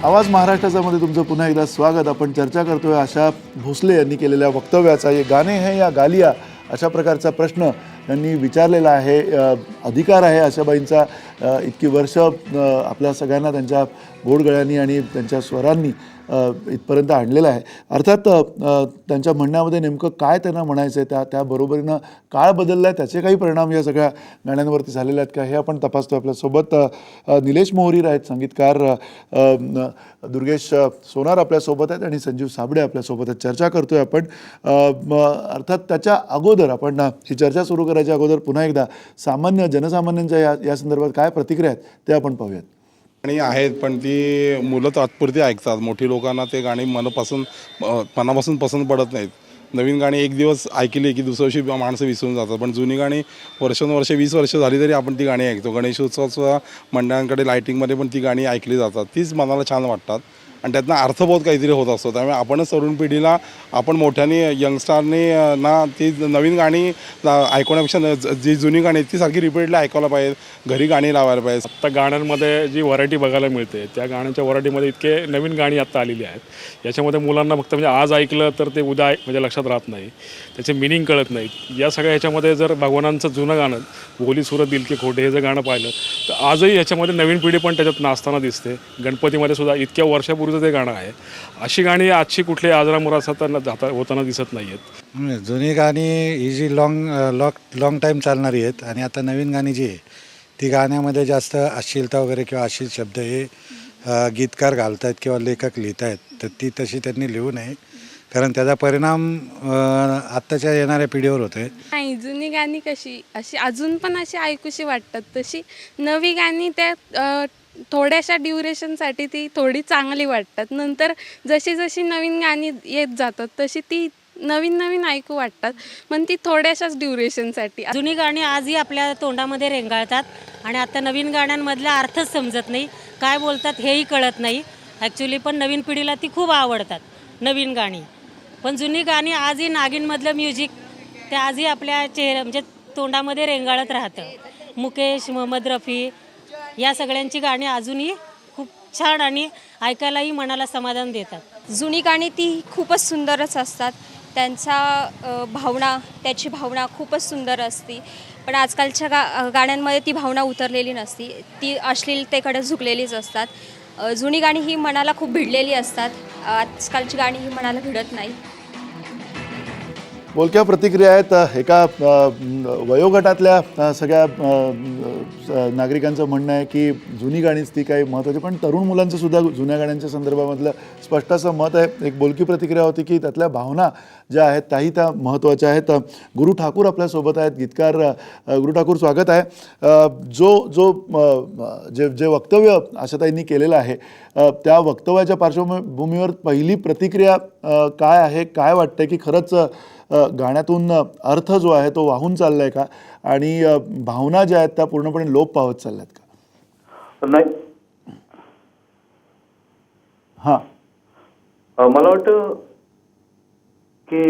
आवाज महाराष्ट्राचा मध्ये तुमचं पुन्हा एकदा स्वागत। आपण चर्चा करतोय आशा भोसले यांनी केलेल्या वक्तव्याचा। ये गाणे हैं या गालिया अशा प्रकारचा प्रश्न त्यांनी विचारलेला आहे। अधिकार आहे आशाबाईंचा इतकी वर्ष आपल्या सगळ्यांना त्यांच्या गोडगळ्यांनी आणि त्यांच्या स्वरांनी इथपर्यंत आणलेला आहे। अर्थात त्यांच्या म्हणण्यामध्ये नेमकं काय त्यांना म्हणायचं आहे, त्या बरोबरीनं काळ बदलला आहे, त्याचे काही परिणाम या सगळ्या गाण्यांवरती झालेले आहेत का हे आपण तपासतो। आपल्यासोबत निलेश मोहरीर आहेत, संगीतकार दुर्गेश सोनार आपल्यासोबत आहेत आणि संजीव साबळे आपल्यासोबत आहेत। चर्चा करतोय आपण। अर्थात त्याच्या अगोदर आपण ही चर्चा सुरू करायच्या अगोदर पुन्हा एकदा सामान्य जनसामान्यांच्या या संदर्भात काय प्रतिक्रिया आहेत ते आपण पाहूयात। गाणी आहेत पण ती मुलं तात्पुरती ऐकतात, मोठी लोकांना ते गाणी मनापासून पसंत पडत नाहीत। नवीन गाणी एक दिवस ऐकली की दुसऱ्या दिवशी माणसं विसरून जातात, पण जुनी गाणी वर्षानुवर्षे 20 वर्ष झाली तरी आपण ती गाणी ऐकतो। गणेशोत्सवाच्या मंडळांकडे लायटिंगमध्ये पण ती गाणी ऐकली जातात, तीच मनाला छान वाटतात आणि त्यातनं अर्थबोध काहीतरी होत असतो। त्यामुळे आपणच तरुण पिढीला आपण मोठ्याने यंगस्टारने ना ती नवीन गाणी ऐकण्यापेक्षा जी जुनी गाणी ती सारखी रिपीटली ऐकायला पाहिजे, घरी गाणी लावायला पाहिजे। आत्ता गाण्यांमध्ये जी व्हरायटी बघायला मिळते त्या गाण्यांच्या व्हरायटीमध्ये इतके नवीन गाणी आत्ता आलेली आहेत। याच्यामध्ये मुलांना फक्त म्हणजे आज ऐकलं तर ते उद्या म्हणजे लक्षात राहत नाही, त्याचे मिनिंग कळत नाहीत। या सगळ्या ह्याच्यामध्ये जर भगवानांचं जुनं गाणं बोली सुरत दिल के खोटे हे जर गाणं पाहिलं तर आजही ह्याच्यामध्ये नवीन पिढी पण त्याच्यात नाचताना दिसते। गणपतीमध्ये सुद्धा इतक्या वर्षापूर्वीचं ते गाणं आहे। अशी गाणी आजची कुठली आजरामरात होताना दिसत नाही आहेत। जुनी गाणी ही जी लॉंग टाईम चालणारी आहेत आणि आता नवीन गाणी जी आहे ती गाण्यामध्ये जास्त अश्लीलता वगैरे किंवा अश्लील शब्द हे गीतकार घालत आहेत किंवा लेखक लिहित आहेत, तर ती तशी त्यांनी लिहू नये, कारण त्याचा परिणाम आत्ताच्या येणाऱ्या पिढीवर होतोय। नाही, जुनी गाणी कशी अशी अजून पण अशी ऐकूशी वाटतात, तशी नवी गाणी त्या थोड्याशा ड्युरेशनसाठी ती थोडी चांगली वाटतात। नंतर जशी जशी नवीन गाणी येत जातात तशी ती नवीन ऐकू वाटतात, पण ती थोड्याशाच ड्युरेशनसाठी। जुनी गाणी आजही आपल्या तोंडामध्ये रेंगाळतात आणि आता नवीन गाण्यांमधला अर्थच समजत नाही, काय बोलतात हेही कळत नाही ॲक्च्युली। पण नवीन पिढीला ती खूप आवडतात नवीन गाणी, पण जुनी गाणी आजही नागिनमधलं म्युझिक ते आजही आपल्या म्हणजे तोंडामध्ये रेंगाळत राहतं। मुकेश, मोहम्मद रफी या सगळ्यांची गाणी अजूनही खूप छान आणि ऐकायलाही मनाला समाधान देतात। जुनी गाणी ती खूपच सुंदरच असतात, त्याची भावना खूपच सुंदर असते, पण आजकालच्या गाण्यांमध्ये ती भावना उतरलेली नसती, ती अश्लीलतेकडे झुकलेलीच असतात। जुनी गाणी ही मनाला खूप भिडलेली असतात, आजकालची गाणी ही मनाला भिडत नाही। बोलक्या प्रतिक्रिया आहेत एका वयोगटातल्या सगळ्या नागरिकांचं म्हणणं आहे की जुनी गाणीच ती काही महत्त्वाची, पण तरुण मुलांचं सुद्धा जुन्या गाण्यांच्या संदर्भामधलं स्पष्ट असं मत आहे। एक बोलकी प्रतिक्रिया होती की त्यातल्या भावना ज्या आहेत त्याही त्या महत्त्वाच्या आहेत। गुरु ठाकूर आपल्यासोबत आहेत, गीतकार गुरु ठाकूर, स्वागत आहे। जे वक्तव्य आशाताईंनी केलेलं आहे त्या वक्तव्याच्या पार्श्वभूमीवर पहिली प्रतिक्रिया काय आहे, काय वाटतं की खरंच गाण्यातून अर्थ जो आहे तो वाहून चाललाय का आणि भावना ज्या आहेत त्या पूर्णपणे लोप पावत चालल्यात का? नाही, मला वाटतं की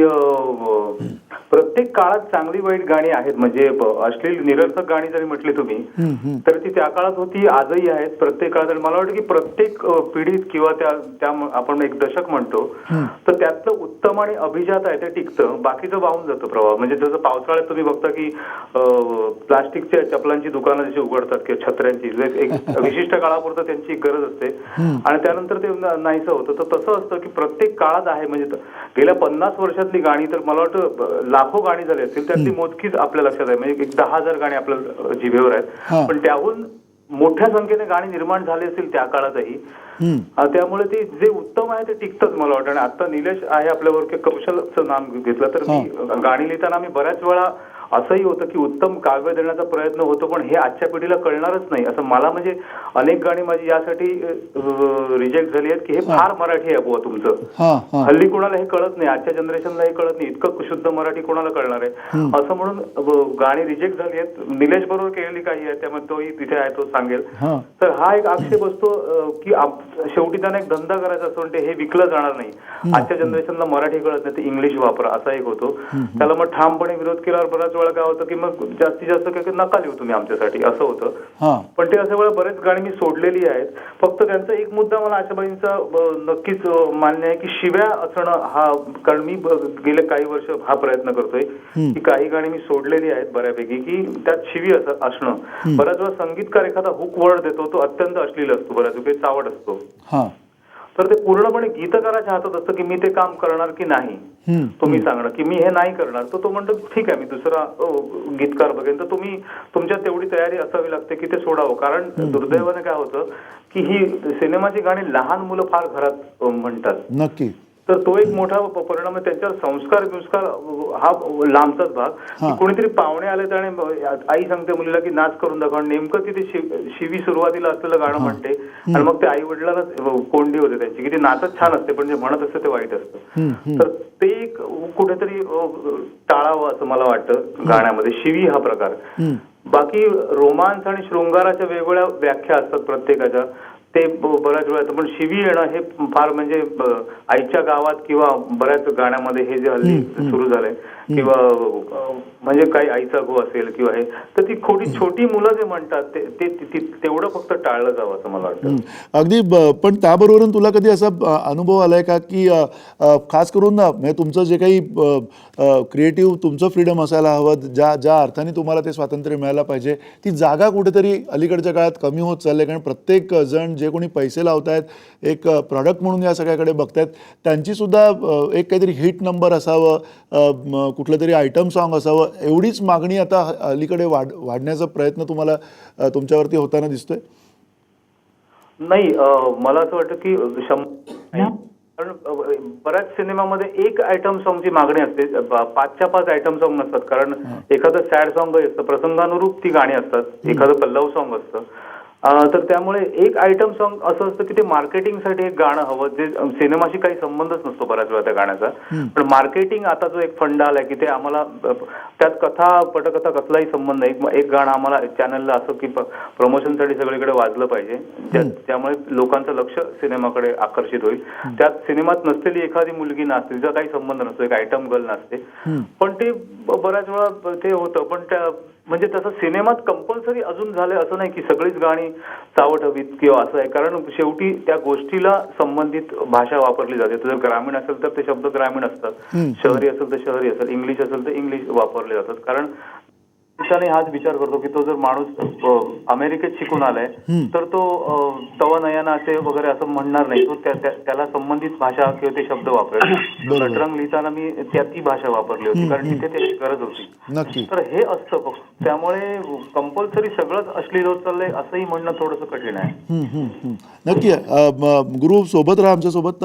प्रत्येक काळात चांगली वाईट गाणी आहेत। म्हणजे अश्लील निरर्थक गाणी जरी म्हटली तुम्ही तर ती त्या काळात होती, आजही आहेत प्रत्येक काळात। मला वाटतं की प्रत्येक पिढीत किंवा त्या आपण एक दशक म्हणतो तर त्यातलं उत्तम आणि अभिजात आहे ते टिकतं, बाकीचं वाहून जातं प्रवाह। म्हणजे जसं पावसाळ्यात तुम्ही बघता की प्लास्टिकच्या चपलांची दुकानं जशी उघडतात किंवा छत्र्यांची, एक विशिष्ट काळापुरतं त्यांची गरज असते आणि त्यानंतर ते नाहीसं होतं। तर तसं असतं की प्रत्येक काळात आहे। म्हणजे गेल्या 50 वर्षातली गाणी तर मला वाटतं लाखो गाणी झाली असतील, त्यातली मोजकीच आपल्या लक्षात आहे। म्हणजे 10,000 गाणी आपल्या जिभेवर आहेत, पण त्याहून मोठ्या संख्येने गाणी निर्माण झाली असतील त्या काळातही। त्यामुळे ते जे उत्तम आहे ते टिकतंच मला वाटतं। आणि आता निलेश आहे आपल्यावर की कौशलचं नाम घेतलं तर गाणी लिहिताना मी बऱ्याच वेळा असंही होतं की उत्तम काव्य देण्याचा प्रयत्न होतो, पण हे आजच्या पिढीला कळणारच नाही असं मला। म्हणजे अनेक गाणी माझी यासाठी रिजेक्ट झाली आहेत की हे फार मराठी आहे बुवा तुमचं, हल्ली कोणाला हे कळत नाही, आजच्या जनरेशनला हे कळत नाही, इतकं शुद्ध मराठी कोणाला कळणार आहे असं म्हणून गाणी रिजेक्ट झाली आहेत। निलेश बरोबर केलेली काही आहे त्यामध्ये तोही तिथे आहे, तो सांगेल। तर हा एक आक्षेप असतो की शेवटी त्यांना एक धंदा करायचा असतो, म्हणजे हे विकलं जाणार नाही। आजच्या जनरेशनला मराठी कळत नाही तर इंग्लिश वापरा असा एक होतो, त्याला मग ठामपणे विरोध केल्यावर बराच वेळा काय होतं की मग जास्तीत जास्त काय नका लिहू तुम्ही आमच्यासाठी असं होतं. हां पण ते अशा वेळा बरेच गाणी मी सोडलेली आहेत. फक्त त्यांचा एक मुद्दा मला आशाबाईंचा नक्कीच मान्य आहे की शिव्या असणं हा, कारण मी गेले काही वर्ष हा प्रयत्न करतोय की काही गाणी मी सोडलेली आहेत बऱ्यापैकी की त्यात शिवी असणं. बऱ्याच वेळा संगीतकार एखादा हुक वर्ड देतो तो अत्यंत अश्लील असतो, बऱ्याच वेळी चावट असतो. हां तर ते पूर्णपणे गीतकाराच्या हातात असतं की मी ते काम करणार की नाही. तुम्ही सांगणं की मी हे नाही करणार, तर तो म्हणतो ठीक आहे मी दुसरा गीतकार बघेन. तर तुम्ही तुमच्यात तेवढी तयारी असावी लागते की ते सोडावं. कारण दुर्दैवाने काय होतं की ही सिनेमाची गाणी लहान मुलं फार घरात म्हणतात. नक्की. तर तो एक मोठा परिणाम आहे. त्यांच्यावर संस्कार हा लांबचाच भाग की कोणीतरी पाहुणे आले तर आणि आई सांगते मुलीला की नाच करून दाखवा, नेमकं तिथे शिवी सुरुवातीला असलेलं गाणं म्हणते आणि मग ते आई वडिलांना कोंडी होते त्यांची की ती नाचत छान असते पण जे म्हणत असतं ते वाईट असतं. तर ते एक कुठेतरी टाळावं असं मला वाटतं गाण्यामध्ये शिवी हा प्रकार. बाकी रोमांस आणि शृंगाराच्या वेगवेगळ्या व्याख्या असतात प्रत्येकाच्या, ते बऱ्याच वेळा पण शिवी येणं हे फार म्हणजे आईच्या गावात किंवा बऱ्याच गाण्यामध्ये हे जे हल्ली सुरू झालंय किंवा म्हणजे काही आईचा गो असेल किंवा हे, तर ती छोटी मुलं जे म्हणतात ते तेवढं फक्त टाळलं जावं असं मला वाटतं. अगदी पण त्याबरोबर तुला कधी असा अनुभव आलाय का की खास करून ना म्हणजे तुमचं जे काही क्रिएटिव्ह तुमचं फ्रीडम असायला हवं, ज्या अर्थाने तुम्हाला ते स्वातंत्र्य मिळायला पाहिजे, ती जागा कुठेतरी अलीकडच्या काळात कमी होत चालली. कारण प्रत्येक जण जे कोणी पैसे लावतायत, एक प्रॉडक्ट म्हणून या सगळ्याकडे बघतायत, त्यांची सुद्धा एक काहीतरी हिट नंबर असावं, कुठलं तरी आयटम सॉन्ग असावं, एवढीच मागणी आता अलीकडे वाढण्याचा प्रयत्न तुम्हाला तुमच्यावरती होताना दिसतोय? नाही, मला असं वाटतं की कारण बऱ्याच सिनेमामध्ये एक आयटम सॉंगची मागणी असते, 5च्या 5 आयटम सॉंग नसतात. कारण एखादं सॅड सॉंग असतं, प्रसंगानुरूप ती गाणी असतात, एखादं पल्लव सॉंग असतं. तर त्यामुळे एक आयटम सॉंग असं असतं की ते मार्केटिंगसाठी एक गाणं हवं, जे सिनेमाशी काही संबंधच नसतो बऱ्याच वेळा त्या गाण्याचा. पण मार्केटिंग आता जो एक फंड आलाय की ते आम्हाला त्यात कथा पटकथा कसलाही संबंध नाही, एक गाणं आम्हाला चॅनलला असं की प्रमोशनसाठी सगळीकडे वाजलं पाहिजे, त्यामुळे लोकांचं लक्ष सिनेमाकडे आकर्षित होईल. त्यात सिनेमात नसलेली एखादी मुलगी नाचते, तिचा काही संबंध नसतो, एक आयटम गर्ल नाचते, पण ते बऱ्याच वेळा ते होतं. पण त्या म्हणजे तसं सिनेमात कंपल्सरी अजून झालंय असं नाही की सगळीच गाणी चावट हवीत किंवा असं आहे. कारण शेवटी त्या गोष्टीला संबंधित भाषा वापरली जाते. जर ग्रामीण असेल तर ते शब्द ग्रामीण असतात, शहरी असेल तर शहरी असेल, इंग्लिश असेल तर इंग्लिश वापरले जातात. कारण त्याने हाच विचार करतो की तो जर माणूस अमेरिकेत शिकून आलाय तर तो तव नयनाचे वगैरे असं म्हणणार नाही, तो त्याला संबंधित भाषा किंवा ते शब्द वापरेल. नटरंग लिहिताना मी ती भाषा वापरली होती कारण तिथे त्याची गरज होती. तर हे असतं, त्यामुळे कंपल्सरी सगळंच अश्लील होत चाललंय असंही म्हणणं थोडंसं कठीण आहे. नक्की. गुरु सोबत राहा आमच्यासोबत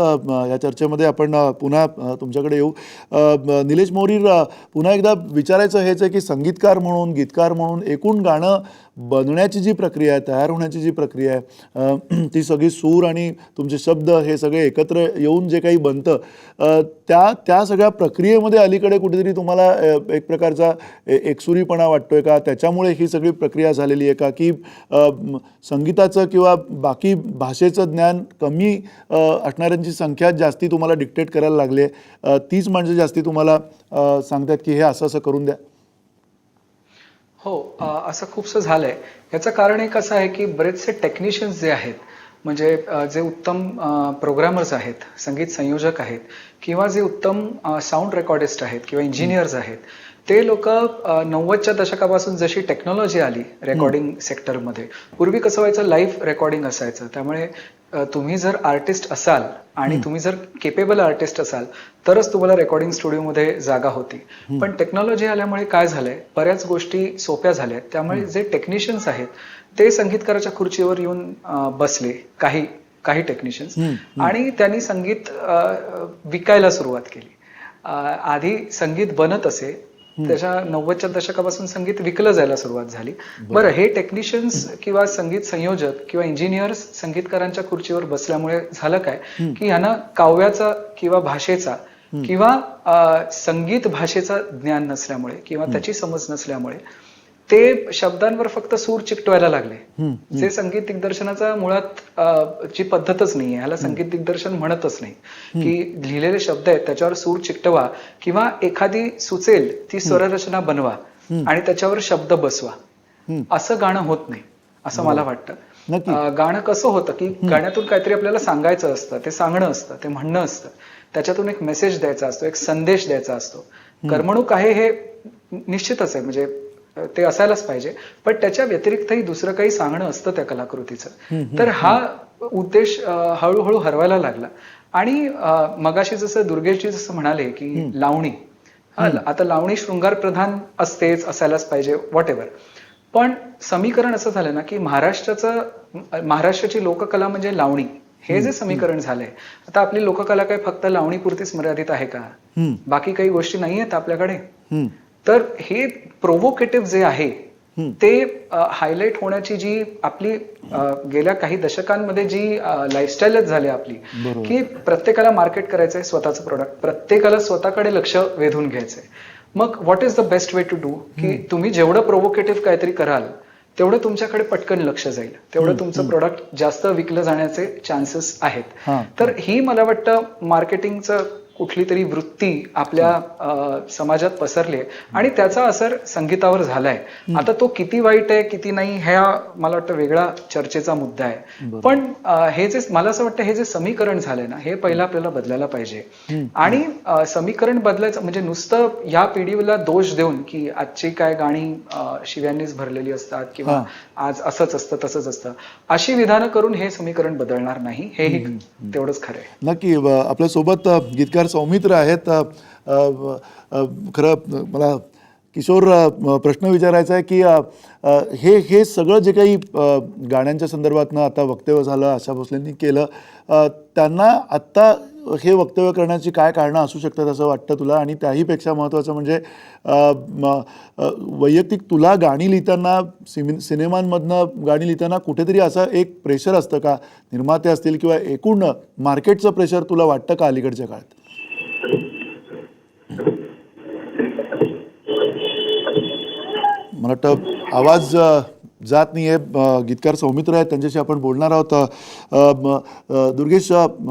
या चर्चेमध्ये. आपण पुन्हा तुमच्याकडे येऊ. निलेश मोरीर, पुन्हा एकदा विचारायचं हेच आहे की संगीतकार म्हणून, गीतकार म्हणून एकूण गाणं बनण्याची जी प्रक्रिया आहे, तयार होण्याची जी प्रक्रिया आहे, ती सगळी सूर आणि तुमचे शब्द हे सगळे एकत्र येऊन जे काही बनतं, त्या सगळ्या प्रक्रियेमध्ये अलीकडे कुठेतरी तुम्हाला एक प्रकारचा एकसुरीपणा वाटतोय का? त्याच्यामुळे ही सगळी प्रक्रिया झालेली आहे का, की संगीताचं किंवा बाकी भाषेचं ज्ञान कमी असणाऱ्यांची संख्या जास्ती तुम्हाला डिक्टेट करायला लागली आहे, तीच म्हणजे जास्ती तुम्हाला सांगतात की हे असं करून द्या? हो, असं खूपसं झालंय. याचं कारण एक असं आहे की बरेचसे टेक्निशियन्स जे आहेत, म्हणजे जे उत्तम प्रोग्रामर्स आहेत, संगीत संयोजक आहेत, किंवा जे उत्तम साऊंड रेकॉर्डिस्ट आहेत किंवा इंजिनियर्स आहेत, ते लोक 90च्या दशकापासून जशी टेक्नॉलॉजी आली रेकॉर्डिंग सेक्टरमध्ये, पूर्वी कसं व्हायचं, लाईव्ह रेकॉर्डिंग असायचं. त्यामुळे तुम्ही जर आर्टिस्ट असाल आणि तुम्ही जर केपेबल आर्टिस्ट असाल तरच तुम्हाला रेकॉर्डिंग स्टुडिओमध्ये जागा होती. पण टेक्नॉलॉजी आल्यामुळे काय झालंय, बऱ्याच गोष्टी सोप्या झाल्यात. त्यामुळे जे टेक्निशियन्स आहेत ते संगीतकाराच्या खुर्चीवर येऊन बसले, काही टेक्निशियन्स, आणि त्यांनी संगीत विकायला सुरुवात केली. आधी संगीत बनत असे, त्याच्या 90च्या दशकापासून संगीत विकलं जायला सुरुवात झाली. बरं, हे टेक्निशियन्स किंवा संगीत संयोजक किंवा इंजिनियर्स संगीतकारांच्या खुर्चीवर बसल्यामुळे झालं काय की ह्यांना काव्याचा किंवा भाषेचा किंवा संगीत भाषेचा ज्ञान नसल्यामुळे किंवा त्याची समज नसल्यामुळे ते शब्दांवर फक्त सूर चिकटवायला लागले, जे संगीत दिग्दर्शनाचा मुळात ची पद्धतच नाहीये. ह्याला संगीत दिग्दर्शन म्हणतच नाही, की लिहिलेले शब्द आहेत त्याच्यावर सूर चिकटवा किंवा एखादी सुचेल ती स्वररचना बनवा, आणि त्याच्यावर शब्द बसवा असं गाणं होत नाही असं मला वाटतं. नक्की. गाणं कसं होतं की गाण्यातून काहीतरी आपल्याला सांगायचं असतं, ते सांगणं असतं, ते म्हणणं असतं, त्याच्यातून एक मेसेज द्यायचा असतो, एक संदेश द्यायचा असतो. करमणूक आहे हे निश्चितच आहे, म्हणजे ते असायलाच पाहिजे, पण त्याच्या व्यतिरिक्तही दुसरं काही सांगणं असतं त्या कलाकृतीचं. तर हा उद्देश हळूहळू हरवायला लागला. आणि मगाशी जसं दुर्गेशजी जसं म्हणाले की लावणी, आता लावणी शृंगार प्रधान असतेच, असायलाच पाहिजे, व्हॉट एव्हर. पण समीकरण असं झालं ना की महाराष्ट्राची लोककला म्हणजे लावणी, हे जे समीकरण झालंय. आता आपली लोककला काय फक्त लावणीपुरतीच मर्यादित आहे का? बाकी काही गोष्टी नाही आहेत आपल्याकडे? तर हे प्रोव्होकेटिव्ह जे आहे ते हायलाइट होण्याची जी आपली गेल्या काही दशकांमध्ये जी लाईफस्टाईलच झाली आपली, की प्रत्येकाला मार्केट करायचंय स्वतःचं प्रोडक्ट, प्रत्येकाला स्वतःकडे लक्ष वेधून घ्यायचंय. मग what is the best way to do, की तुम्ही जेवढं प्रोव्होकेटिव्ह काहीतरी कराल तेवढं तुमच्याकडे पटकन लक्ष जाईल, तेवढं तुमचं प्रोडक्ट जास्त विकलं जाण्याचे चान्सेस आहेत. तर ही मला वाटतं मार्केटिंगचं कुठली तरी वृत्ती आपल्या समाजात पसरली आणि त्याचा असर संगीतावर झालाय. आता तो किती वाईट आहे किती नाही ह्या मला वाटतं वेगळा चर्चेचा मुद्दा आहे. पण हे जे मला असं वाटतं हे जे समीकरण झालंय ना, हे पहिलं आपल्याला बदलायला पाहिजे. आणि समीकरण बदलायचं म्हणजे नुसतं या पिढीला दोष देऊन की आजची काय गाणी शिव्यांनीच भरलेली असतात किंवा आज असंच असतं तसंच असतं, अशी विधानं करून हे समीकरण बदलणार नाही, हेही तेवढंच खरं आहे. नक्की. आपल्यासोबत गीतकार सौमित्र आहेत. खरं मला किशोर प्रश्न विचारायचा आहे की हे सगळं जे काही गाण्यांच्या संदर्भातनं आता वक्तव्य झालं, आशा भोसलेंनी केलं, त्यांना आत्ता हे वक्तव्य करण्याची काय कारणं असू शकतात असं वाटतं तुला? आणि त्याहीपेक्षा महत्त्वाचं म्हणजे वैयक्तिक तुला गाणी लिहिताना, सिनेमांमधनं गाणी लिहिताना कुठेतरी असं एक प्रेशर असतं का? निर्माते असतील किंवा एकूण मार्केटचं प्रेशर तुला वाटतं का अलीकडच्या काळात? मला वाटतं आवाज जात नाही आहे. गीतकार सौमित्र आहेत, त्यांच्याशी आपण बोलणार आहोत. दुर्गेश,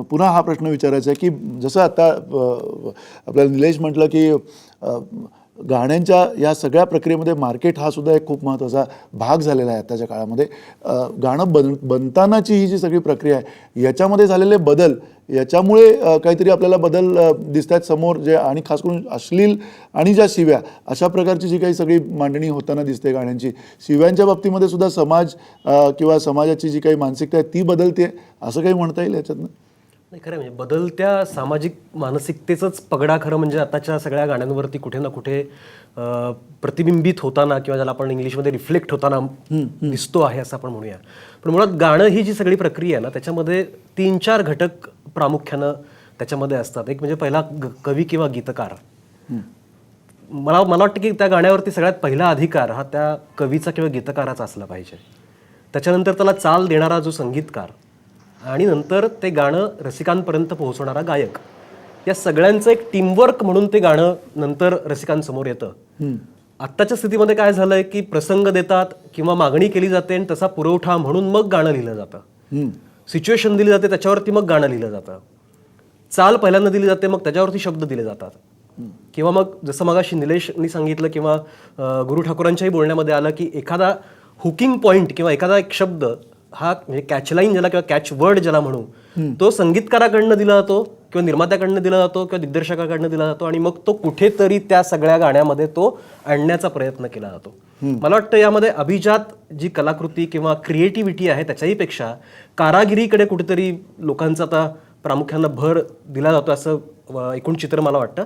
पुन्हा हा प्रश्न विचारायचा आहे की जसं आता आपल्याला निलेश म्हटलं की गाण्यांच्या या सगळ्या प्रक्रियेमध्ये मार्केट हा सुद्धा एक खूप महत्त्वाचा भाग झालेला आहे आताच्या काळामध्ये. गाणं बनतानाची ही जी सगळी प्रक्रिया आहे याच्यामध्ये झालेले बदल, याच्यामुळे काहीतरी आपल्याला बदल दिसत आहेत समोर, जे आणि खास करून अश्लील आणि ज्या शिव्या अशा प्रकारची जी काही सगळी मांडणी होताना दिसते गाण्यांची, शिव्यांच्या बाबतीमध्ये सुद्धा समाज किंवा समाजाची जी काही मानसिकता आहे ती बदलते, असं काही म्हणता येईल याच्यातनं? नाही, खरं म्हणजे बदलत्या सामाजिक मानसिकतेचंच पगडा खरं म्हणजे आताच्या सगळ्या गाण्यांवरती कुठे ना कुठे प्रतिबिंबित होताना किंवा ज्याला आपण इंग्लिशमध्ये रिफ्लेक्ट होताना दिसतो आहे असं आपण म्हणूया. पण मुळात गाणं ही जी सगळी प्रक्रिया आहे ना, त्याच्यामध्ये 3-4 घटक प्रामुख्यानं त्याच्यामध्ये असतात. एक म्हणजे पहिला कवी किंवा गीतकार. मला वाटतं की त्या गाण्यावरती सगळ्यात पहिला अधिकार हा त्या कवीचा किंवा गीतकाराचा असला पाहिजे. त्याच्यानंतर त्याला चाल देणारा जो संगीतकार, आणि नंतर ते गाणं रसिकांपर्यंत पोहोचवणारा गायक, या सगळ्यांचं एक टीमवर्क म्हणून ते गाणं नंतर रसिकांसमोर येतं. आत्ताच्या स्थितीमध्ये काय झालंय की प्रसंग देतात किंवा मागणी केली जाते आणि तसा पुरवठा म्हणून मग गाणं लिहिलं जातं. सिच्युएशन दिली जाते, त्याच्यावरती मग गाणं लिहिलं जातं. चाल पहिल्यांदा दिली जाते, मग त्याच्यावरती शब्द दिले जातात. किंवा मग जसं मगाशी निलेशनी सांगितलं किंवा गुरु ठाकूरांच्याही बोलण्यामध्ये आलं की एखादा हुकिंग पॉईंट किंवा एखादा एक शब्द हा म्हणजे कॅचलाईन ज्याला किंवा कॅच वर्ड ज्याला म्हणू, तो संगीतकाराकडनं दिला जातो किंवा निर्मात्याकडनं दिला जातो किंवा दिग्दर्शकाकडनं दिला जातो आणि मग तो कुठेतरी त्या सगळ्या गाण्यामध्ये तो आणण्याचा प्रयत्न केला जातो. मला वाटतं यामध्ये अभिजात जी कलाकृती किंवा क्रिएटिव्हिटी आहे त्याच्याही पेक्षा कारागिरीकडे कुठेतरी लोकांचा आता प्रामुख्यानं भर दिला जातो असं एकूण चित्र मला वाटतं.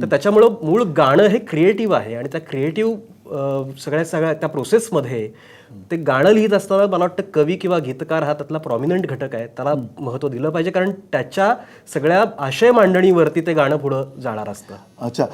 तर त्याच्यामुळं मूळ गाणं हे क्रिएटिव्ह आहे आणि त्या क्रिएटिव्ह सगळ्या त्या प्रोसेसमध्ये ते गाणं लिहित असताना मला वाटतं कवी किंवा गीतकार हा त्यातला प्रॉमिनंट घटक आहे, त्याला महत्त्व दिलं पाहिजे, कारण त्याच्या सगळ्या आशय मांडणीवरती ते गाणं पुढं जाणार असतं. अच्छा.